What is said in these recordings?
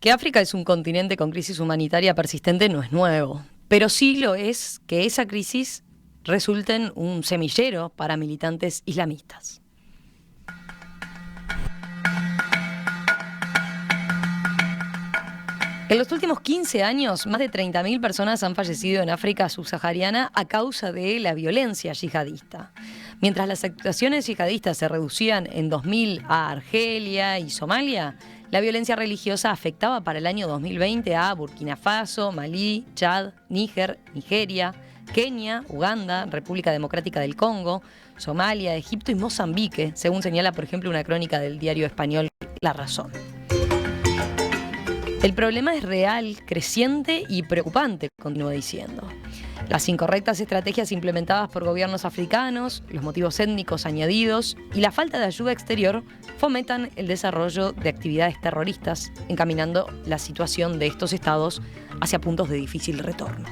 Que África es un continente con crisis humanitaria persistente no es nuevo, pero sí lo es que esa crisis resulte en un semillero para militantes islamistas. En los últimos 15 años, más de 30.000 personas han fallecido en África subsahariana a causa de la violencia yihadista. Mientras las actuaciones yihadistas se reducían en 2000 a Argelia y Somalia, la violencia religiosa afectaba para el año 2020 a Burkina Faso, Malí, Chad, Níger, Nigeria, Kenia, Uganda, República Democrática del Congo, Somalia, Egipto y Mozambique, según señala, por ejemplo, una crónica del diario español La Razón. El problema es real, creciente y preocupante, continúa diciendo. Las incorrectas estrategias implementadas por gobiernos africanos, los motivos étnicos añadidos y la falta de ayuda exterior fomentan el desarrollo de actividades terroristas, encaminando la situación de estos estados hacia puntos de difícil retorno.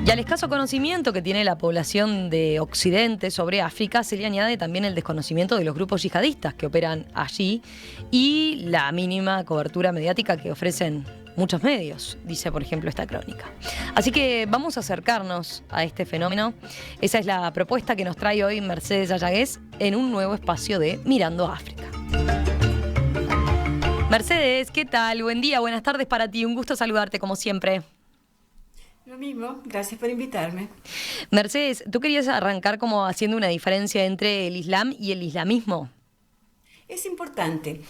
Y al escaso conocimiento que tiene la población de Occidente sobre África se le añade también el desconocimiento de los grupos yihadistas que operan allí y la mínima cobertura mediática que ofrecen muchos medios, dice por ejemplo esta crónica. Así que vamos a acercarnos a este fenómeno. Esa es la propuesta que nos trae hoy Mercedes Ayagués en un nuevo espacio de Mirando África. Mercedes, ¿qué tal? Buen día, buenas tardes para ti. Un gusto saludarte como siempre. Lo mismo, gracias por invitarme. Mercedes, tú querías arrancar como haciendo una diferencia entre el Islam y el islamismo. Es importante.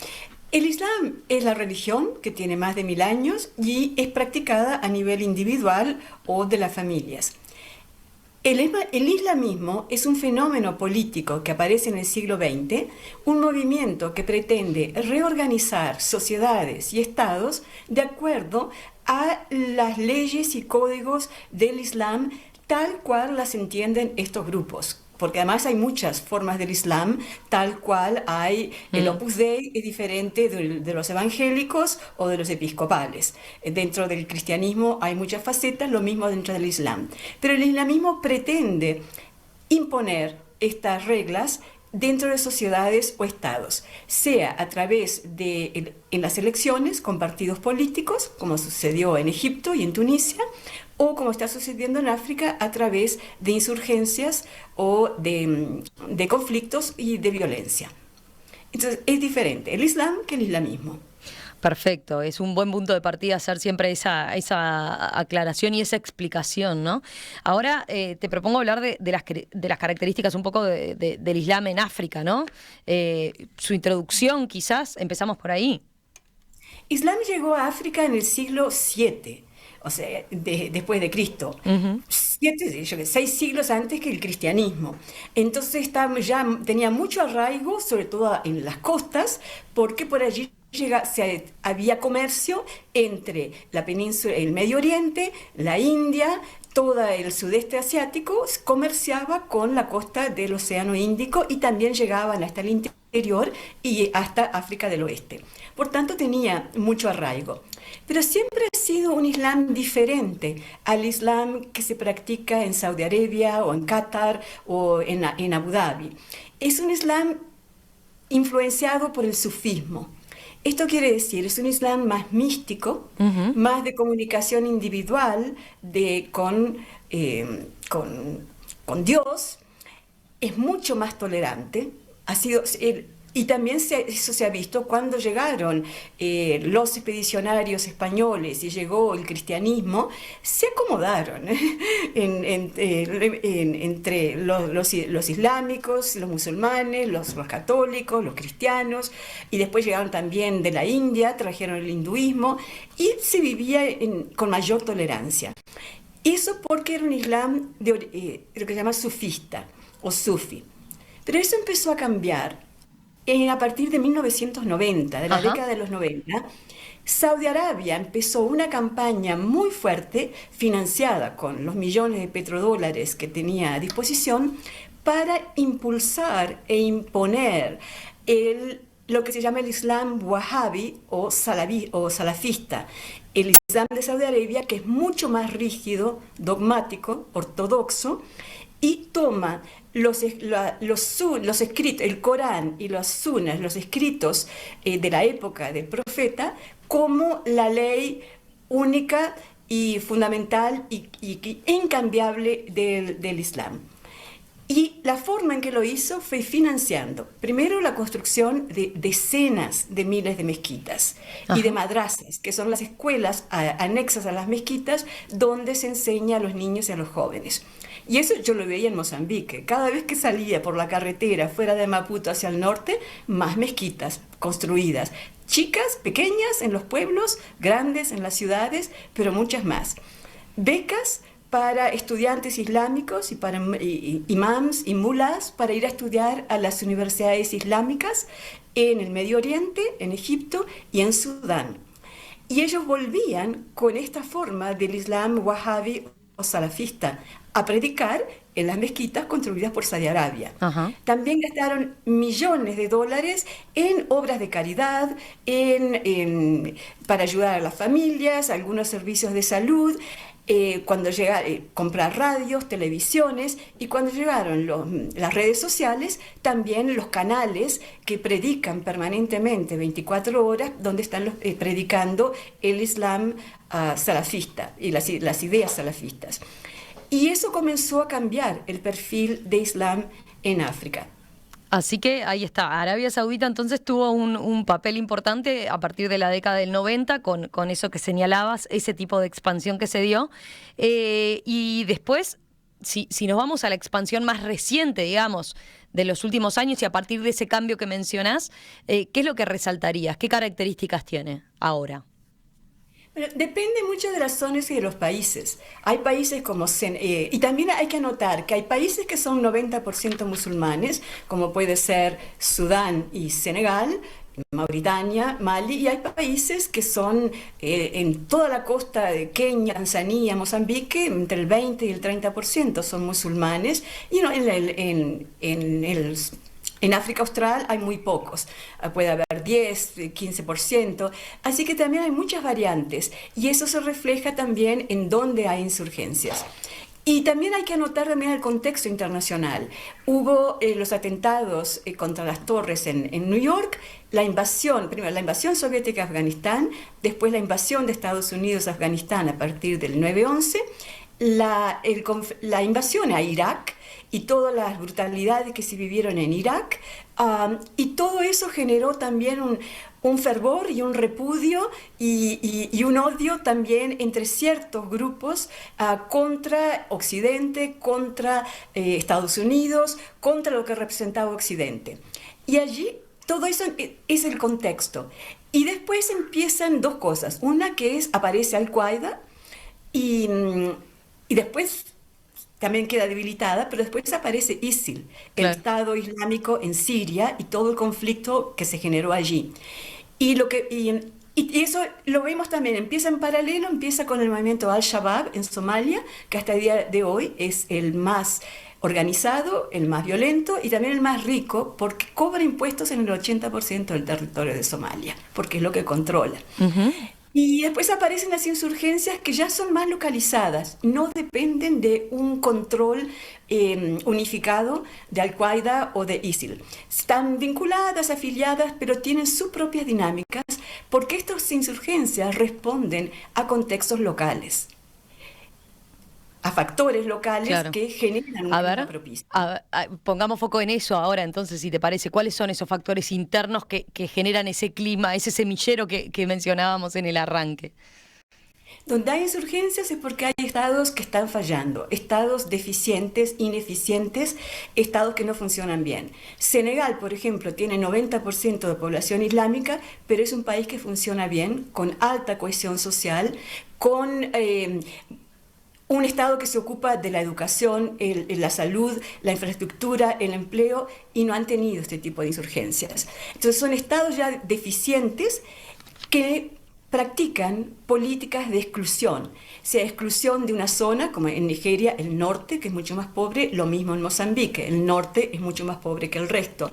El Islam es la religión que tiene más de 1000 años y es practicada a nivel individual o de las familias. El islamismo es un fenómeno político que aparece en el siglo XX, un movimiento que pretende reorganizar sociedades y estados de acuerdo a las leyes y códigos del Islam tal cual las entienden estos grupos. Porque además hay muchas formas del Islam, tal cual hay el Opus Dei, es diferente de los evangélicos o de los episcopales. Dentro del cristianismo hay muchas facetas, lo mismo dentro del Islam. Pero el islamismo pretende imponer estas reglas dentro de sociedades o estados, sea a través de en las elecciones con partidos políticos, como sucedió en Egipto y en Tunisia, o como está sucediendo en África a través de insurgencias o de conflictos y de violencia. Entonces es diferente el Islam que el islamismo. Perfecto, es un buen punto de partida hacer siempre esa aclaración y esa explicación, ¿no? Ahora te propongo hablar de las características un poco del Islam en África, ¿no? Su introducción quizás, empezamos por ahí. Islam llegó a África en el siglo VII. O sea, después de Cristo, 6 siglos antes que el cristianismo. Entonces ya tenía mucho arraigo, sobre todo en las costas, porque por allí había comercio entre la península, el Medio Oriente, la India, todo el sudeste asiático comerciaba con la costa del Océano Índico y también llegaban hasta el interior y hasta África del Oeste. Por tanto, tenía mucho arraigo. Pero siempre ha sido un Islam diferente al Islam que se practica en Saudi Arabia o en Qatar o en Abu Dhabi. Es un Islam influenciado por el sufismo. Esto quiere decir, es un Islam más místico, más de comunicación individual con Dios, es mucho más tolerante, y también eso se ha visto cuando llegaron los expedicionarios españoles y llegó el cristianismo, se acomodaron entre los islámicos, los musulmanes, los católicos, los cristianos, y después llegaron también de la India, trajeron el hinduismo, y se vivía con mayor tolerancia. Eso porque era un Islam de lo que se llama sufista o sufi. Pero eso empezó a cambiar. A partir de 1990, de la década de los 90, Saudi Arabia empezó una campaña muy fuerte, financiada con los millones de petrodólares que tenía a disposición, para impulsar e imponer lo que se llama el Islam wahhabi o salafista. El Islam de Saudi Arabia, que es mucho más rígido, dogmático, ortodoxo, y toma los escritos, el Corán y los sunas, los escritos de la época del profeta, como la ley única y fundamental e incambiable del Islam. Y la forma en que lo hizo fue financiando, primero, la construcción de decenas de miles de mezquitas y de madrasas, que son las escuelas anexas a las mezquitas donde se enseña a los niños y a los jóvenes. Y eso yo lo veía en Mozambique. Cada vez que salía por la carretera fuera de Maputo hacia el norte, más mezquitas construidas. Chicas, pequeñas en los pueblos, grandes en las ciudades, pero muchas más. Becas para estudiantes islámicos y para imams y mulas para ir a estudiar a las universidades islámicas en el Medio Oriente, en Egipto y en Sudán. Y ellos volvían con esta forma del Islam wahhabi o salafista a predicar en las mezquitas construidas por Saudi Arabia. También gastaron millones de dólares en obras de caridad, para ayudar a las familias, algunos servicios de salud, comprar radios, televisiones, y cuando llegaron las redes sociales, también los canales que predican permanentemente 24 horas, donde están predicando el Islam salafista y las ideas salafistas. Y eso comenzó a cambiar el perfil de Islam en África. Así que ahí está, Arabia Saudita entonces tuvo un papel importante a partir de la década del 90 con eso que señalabas, ese tipo de expansión que se dio. Y después, si nos vamos a la expansión más reciente, digamos, de los últimos años y a partir de ese cambio que mencionás, ¿qué es lo que resaltarías? ¿Qué características tiene ahora? Bueno, depende mucho de las zonas y de los países. Hay países como... y también hay que anotar que hay países que son 90% musulmanes, como puede ser Sudán y Senegal, Mauritania, Mali, y hay países que son en toda la costa de Kenia, Tanzania, Mozambique, entre el 20 y el 30% son musulmanes, y no, en África Austral hay muy pocos, puede haber 10, 15%, así que también hay muchas variantes y eso se refleja también en dónde hay insurgencias. Y también hay que anotar también el contexto internacional. Hubo los atentados contra las torres en New York, primero la invasión soviética a Afganistán, después la invasión de Estados Unidos a Afganistán a partir del 9/11, la invasión a Irak, y todas las brutalidades que se vivieron en Irak, y todo eso generó también un fervor y un repudio y un odio también entre ciertos grupos contra Occidente, contra Estados Unidos, contra lo que representaba Occidente. Y allí todo eso es el contexto. Y después empiezan dos cosas. Una que aparece Al-Qaeda y después también queda debilitada, pero después aparece ISIL, el Estado Islámico en Siria y todo el conflicto que se generó allí. Y eso lo vemos también, empieza en paralelo, empieza con el movimiento Al-Shabaab en Somalia, que hasta el día de hoy es el más organizado, el más violento y también el más rico, porque cobra impuestos en el 80% del territorio de Somalia, porque es lo que controla. Y después aparecen las insurgencias que ya son más localizadas, no dependen de un control unificado de Al-Qaeda o de ISIL. Están vinculadas, afiliadas, pero tienen sus propias dinámicas, porque estas insurgencias responden a contextos locales, a factores locales que generan un clima propicio. Pongamos foco en eso ahora, entonces, si te parece. ¿Cuáles son esos factores internos que generan ese clima, ese semillero que mencionábamos en el arranque? Donde hay insurgencias es porque hay estados que están fallando, estados deficientes, ineficientes, estados que no funcionan bien. Senegal, por ejemplo, tiene 90% de población islámica, pero es un país que funciona bien, con alta cohesión social, con un Estado que se ocupa de la educación, la salud, la infraestructura, el empleo, y no han tenido este tipo de insurgencias. Entonces son estados ya deficientes que practican políticas de exclusión, sea exclusión de una zona, como en Nigeria, el norte, que es mucho más pobre, lo mismo en Mozambique, el norte es mucho más pobre que el resto.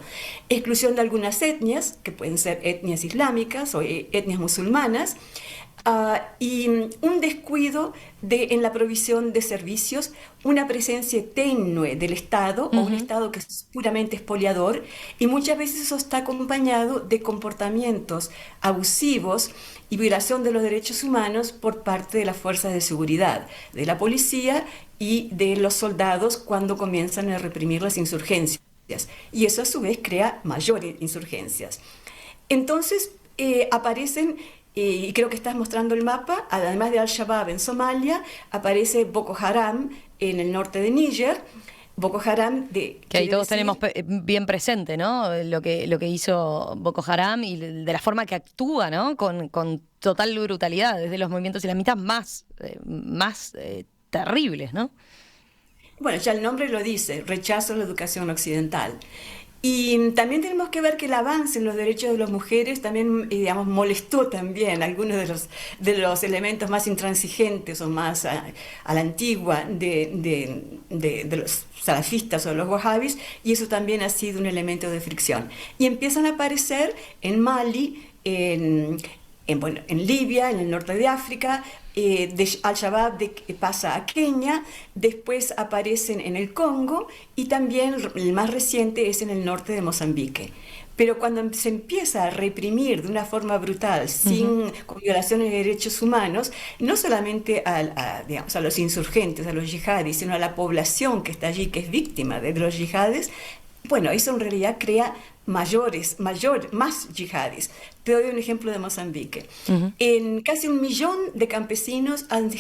Exclusión de algunas etnias, que pueden ser etnias islámicas o etnias musulmanas, y un descuido en la provisión de servicios, una presencia tenue del Estado o un Estado que es puramente expoliador, y muchas veces eso está acompañado de comportamientos abusivos y violación de los derechos humanos por parte de las fuerzas de seguridad, de la policía y de los soldados cuando comienzan a reprimir las insurgencias. Y eso a su vez crea mayores insurgencias. Entonces aparecen, y creo que estás mostrando el mapa, además de Al-Shabaab en Somalia, aparece Boko Haram en el norte de Níger. Boko Haram que ahí todos tenemos bien presente, ¿no? Lo que hizo Boko Haram y de la forma que actúa, ¿no? Con total brutalidad, desde los movimientos islamistas más terribles, ¿no? Bueno, ya el nombre lo dice, rechazo a la educación occidental. Y también tenemos que ver que el avance en los derechos de las mujeres también, digamos, molestó también algunos de los elementos más intransigentes o más a la antigua de los salafistas o de los wahhabis, y eso también ha sido un elemento de fricción. Y empiezan a aparecer en Mali, en Libia, en el norte de África, de Al-Shabaab pasa a Kenia, después aparecen en el Congo y también el más reciente es en el norte de Mozambique. Pero cuando se empieza a reprimir de una forma brutal, con violaciones de derechos humanos, no solamente digamos, a los insurgentes, a los yihadis, sino a la población que está allí, que es víctima de los yihadis, bueno, eso en realidad crea más yihadis. Te doy un ejemplo de Mozambique. En casi 1 millón de campesinos han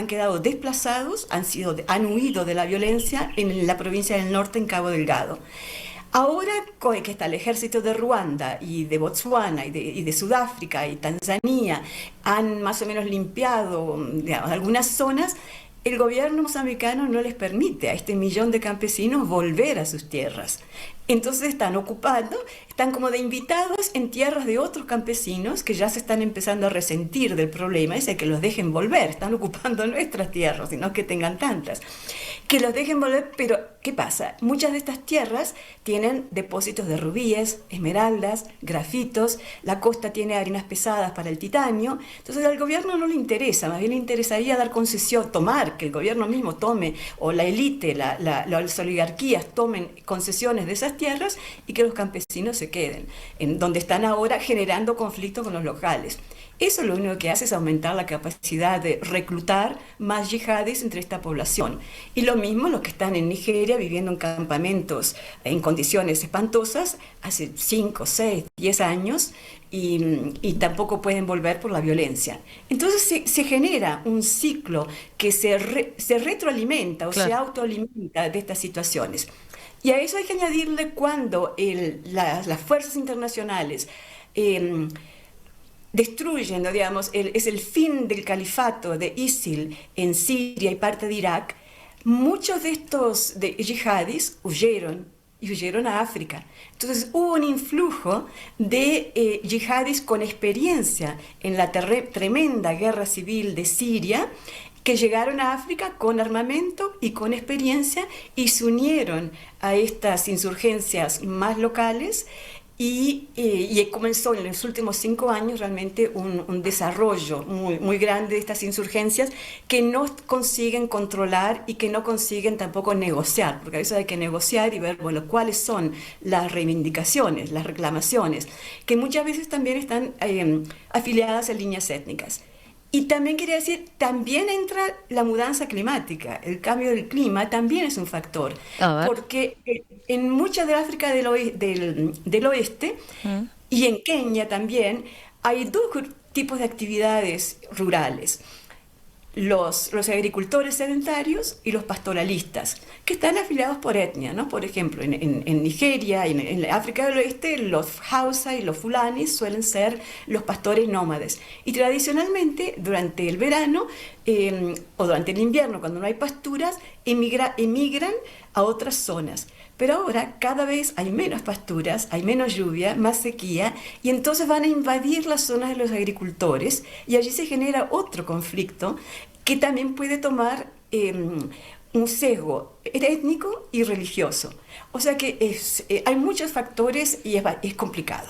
quedado desplazados, han huido de la violencia en la provincia del norte, en Cabo Delgado. Ahora que está el ejército de Ruanda y de Botsuana y de Sudáfrica y Tanzania, han más o menos limpiado, digamos, algunas zonas, el gobierno mozambicano no les permite a este 1 millón de campesinos volver a sus tierras. Entonces están ocupando, están como de invitados en tierras de otros campesinos que ya se están empezando a resentir del problema, es que los dejen volver, están ocupando nuestras tierras, y no que tengan tantas. Que los dejen volver, pero ¿qué pasa? Muchas de estas tierras tienen depósitos de rubíes, esmeraldas, grafitos, la costa tiene arenas pesadas para el titanio, entonces al gobierno no le interesa, más bien le interesaría dar concesión, que el gobierno mismo tome, o la élite, las oligarquías tomen concesiones de esas tierras y que los campesinos se queden, en donde están ahora generando conflictos con los locales. Eso lo único que hace es aumentar la capacidad de reclutar más yihadis entre esta población. Y lo mismo los que están en Nigeria viviendo en campamentos en condiciones espantosas hace 5, 6, 10 años y tampoco pueden volver por la violencia. Entonces se genera un ciclo que se retroalimenta o se autoalimenta de estas situaciones. Y a eso hay que añadirle cuando las fuerzas internacionales destruyen, ¿no? Digamos, es el fin del califato de ISIL en Siria y parte de Irak, muchos de estos yihadis huyeron a África. Entonces hubo un influjo de yihadis con experiencia en la tremenda guerra civil de Siria, que llegaron a África con armamento y con experiencia y se unieron a estas insurgencias más locales. Y comenzó en los últimos 5 años realmente un desarrollo muy grande de estas insurgencias que no consiguen controlar y que no consiguen tampoco negociar, porque a veces hay que negociar y ver, bueno, cuáles son las reivindicaciones, las reclamaciones, que muchas veces también están afiliadas a líneas étnicas. Y también quería decir, también entra la mudanza climática, el cambio del clima también es un factor, porque en mucha de África del oeste y en Kenia también hay 2 tipos de actividades rurales. Los agricultores sedentarios y los pastoralistas, que están afiliados por etnia, ¿no? Por ejemplo, en Nigeria y en África del Oeste, los Hausa y los Fulanis suelen ser los pastores nómades. Y tradicionalmente, durante el verano o durante el invierno, cuando no hay pasturas, emigran a otras zonas. Pero ahora cada vez hay menos pasturas, hay menos lluvia, más sequía, y entonces van a invadir las zonas de los agricultores y allí se genera otro conflicto que también puede tomar un sesgo étnico y religioso. O sea que hay muchos factores y es complicado.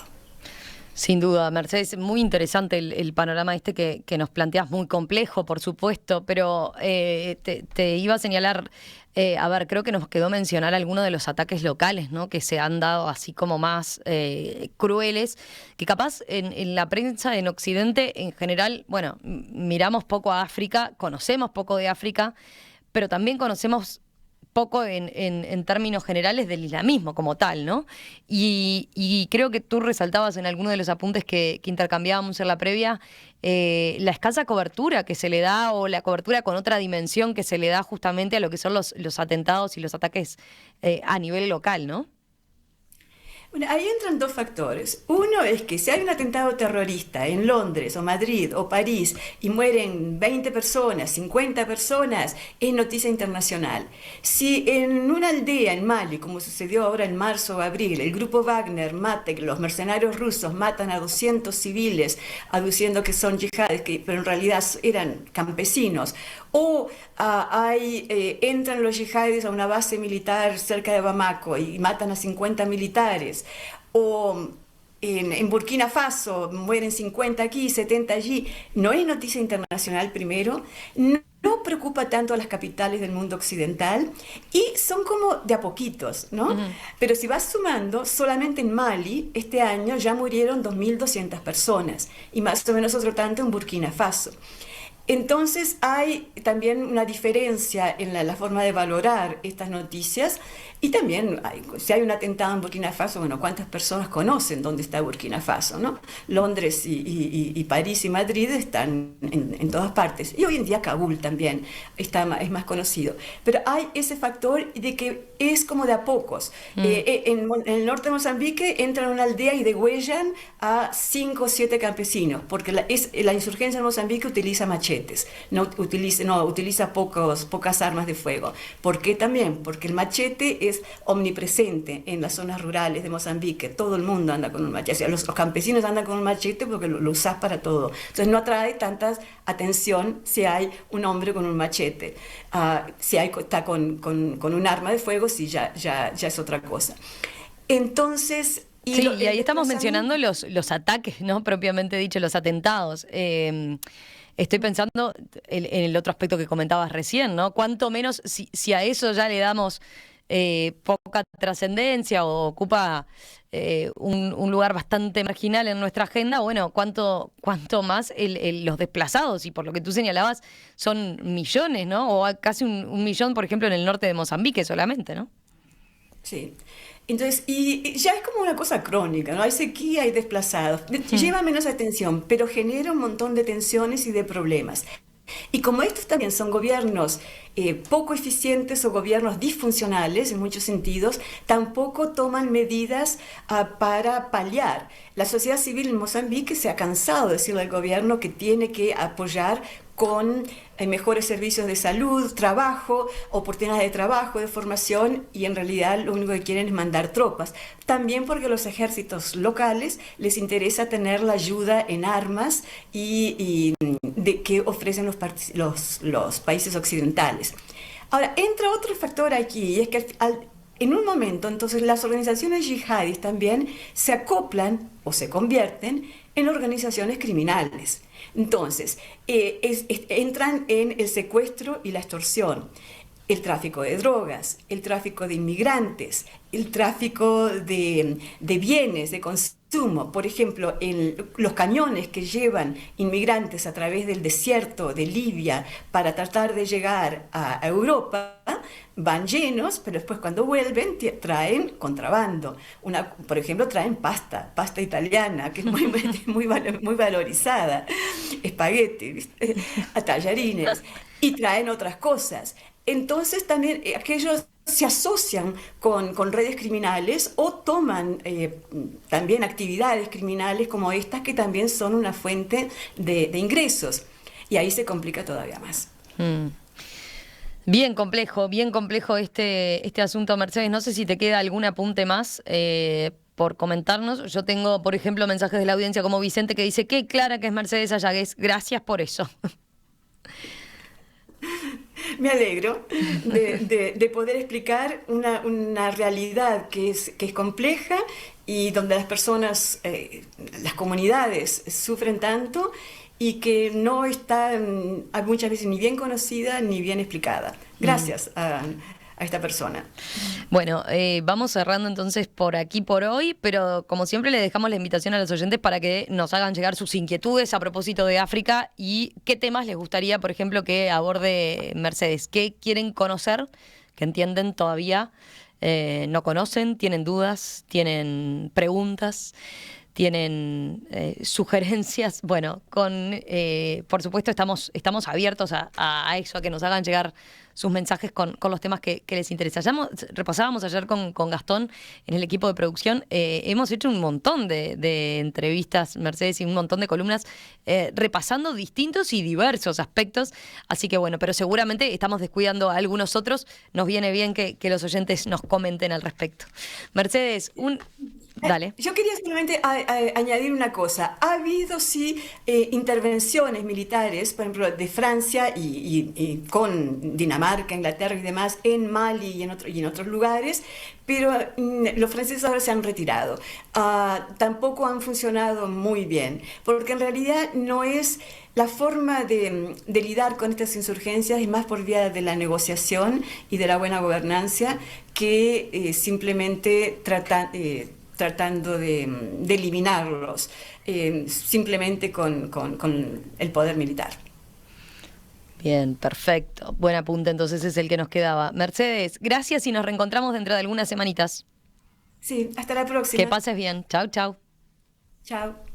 Sin duda, Mercedes, muy interesante el panorama que nos planteas, muy complejo, por supuesto, pero te iba a señalar, a ver, creo que nos quedó mencionar algunos de los ataques locales, ¿no? Que se han dado así como más crueles, que capaz en la prensa en Occidente en general, bueno, miramos poco a África, conocemos poco de África, pero también conocemos poco en términos generales del islamismo como tal, ¿no? Y creo que tú resaltabas en algunos de los apuntes que intercambiábamos en la previa la escasa cobertura que se le da o la cobertura con otra dimensión que se le da justamente a lo que son los atentados y los ataques a nivel local, ¿no? Bueno, ahí entran dos factores. Uno es que si hay un atentado terrorista en Londres o Madrid o París y mueren 20 personas, 50 personas, es noticia internacional. Si en una aldea en Mali, como sucedió ahora en marzo o abril, el grupo Wagner mata, los mercenarios rusos matan a 200 civiles aduciendo que son yihadis, pero en realidad eran campesinos, o entran los yihadis a una base militar cerca de Bamako y matan a 50 militares, o en Burkina Faso mueren 50 aquí, 70 allí, no es noticia internacional primero, no preocupa tanto a las capitales del mundo occidental y son como de a poquitos, ¿no? Uh-huh. Pero si vas sumando, solamente en Mali este año ya murieron 2.200 personas y más o menos otro tanto en Burkina Faso. Entonces hay también una diferencia en la forma de valorar estas noticias y también si hay un atentado en Burkina Faso, bueno, ¿cuántas personas conocen dónde está Burkina Faso, ¿no? Londres y París y Madrid están en todas partes y hoy en día Kabul también es más conocido, pero hay ese factor de que es como de a pocos. En el norte de Mozambique entran a una aldea y degüellan a 5 o 7 campesinos porque la insurgencia en Mozambique utiliza machetes, no utiliza pocas armas de fuego. ¿Por qué también? Porque el machete es omnipresente en las zonas rurales de Mozambique. Todo el mundo anda con un machete. O sea, los campesinos andan con un machete porque lo usas para todo. Entonces no atrae tanta atención si hay un hombre con un machete. Si está con un arma de fuego, sí, ya es otra cosa. Entonces... Y ahí estamos mencionando los ataques, ¿no? Propiamente dicho, los atentados. Estoy pensando en el otro aspecto que comentabas recién, ¿no? Cuánto menos, si a eso ya le damos poca trascendencia o ocupa un lugar bastante marginal en nuestra agenda, bueno, cuánto más los desplazados, y por lo que tú señalabas, son millones, ¿no? O casi un millón, por ejemplo, en el norte de Mozambique solamente, ¿no? Sí. Entonces, y ya es como una cosa crónica, ¿no? Hay sequía, hay desplazados. Lleva menos atención, pero genera un montón de tensiones y de problemas. Y como estos también son gobiernos poco eficientes o gobiernos disfuncionales en muchos sentidos, tampoco toman medidas para paliar. La sociedad civil en Mozambique se ha cansado de decirle al gobierno que tiene que apoyar con mejores servicios de salud, trabajo, oportunidades de trabajo, de formación, y en realidad lo único que quieren es mandar tropas. También porque a los ejércitos locales les interesa tener la ayuda en armas que ofrecen los países occidentales. Ahora, entra otro factor aquí, y es que en un momento, entonces, las organizaciones yihadis también se acoplan o se convierten en organizaciones criminales. Entonces, entran en el secuestro y la extorsión, el tráfico de drogas, el tráfico de inmigrantes, el tráfico de bienes, de consumo. Por ejemplo, los camiones que llevan inmigrantes a través del desierto de Libia para tratar de llegar a Europa van llenos, pero después cuando vuelven traen contrabando. Por ejemplo, traen pasta italiana, que es muy valorizada, espagueti, tallarines, y traen otras cosas. Entonces también aquellos se asocian con redes criminales o toman también actividades criminales como estas, que también son una fuente de ingresos. Y ahí se complica todavía más. Bien complejo este asunto, Mercedes. No sé si te queda algún apunte más por comentarnos. Yo tengo, por ejemplo, mensajes de la audiencia como Vicente que dice, qué clara que es Mercedes Ayagués. Gracias por eso. Me alegro de poder explicar una realidad que es compleja y donde las personas, las comunidades sufren tanto y que no está muchas veces ni bien conocida ni bien explicada. Gracias a esta persona. Bueno, vamos cerrando entonces por aquí por hoy, pero como siempre le dejamos la invitación a los oyentes para que nos hagan llegar sus inquietudes a propósito de África y qué temas les gustaría, por ejemplo, que aborde Mercedes. ¿Qué quieren conocer? ¿Que entienden todavía? ¿No conocen? ¿Tienen dudas? ¿Tienen preguntas? ¿Tienen sugerencias? Bueno, por supuesto estamos abiertos a eso, a que nos hagan llegar sus mensajes con los temas que les interesan. Repasábamos ayer con Gastón en el equipo de producción. Hemos hecho un montón de entrevistas, Mercedes, y un montón de columnas repasando distintos y diversos aspectos. Así que bueno, pero seguramente estamos descuidando a algunos otros. Nos viene bien que los oyentes nos comenten al respecto. Mercedes, dale. Yo quería solamente añadir una cosa. Ha habido, sí, intervenciones militares, por ejemplo, de Francia y con Dinamarca, Inglaterra y demás, en Mali y en otros lugares, pero los franceses ahora se han retirado. Tampoco han funcionado muy bien, porque en realidad no es la forma de lidiar con estas insurgencias, es más por vía de la negociación y de la buena gobernanza que simplemente tratando de eliminarlos simplemente con el poder militar. Bien, perfecto. Buen apunte, entonces es el que nos quedaba. Mercedes, gracias y nos reencontramos dentro de algunas semanitas. Sí, hasta la próxima. Que pases bien. Chau, chau. Chao.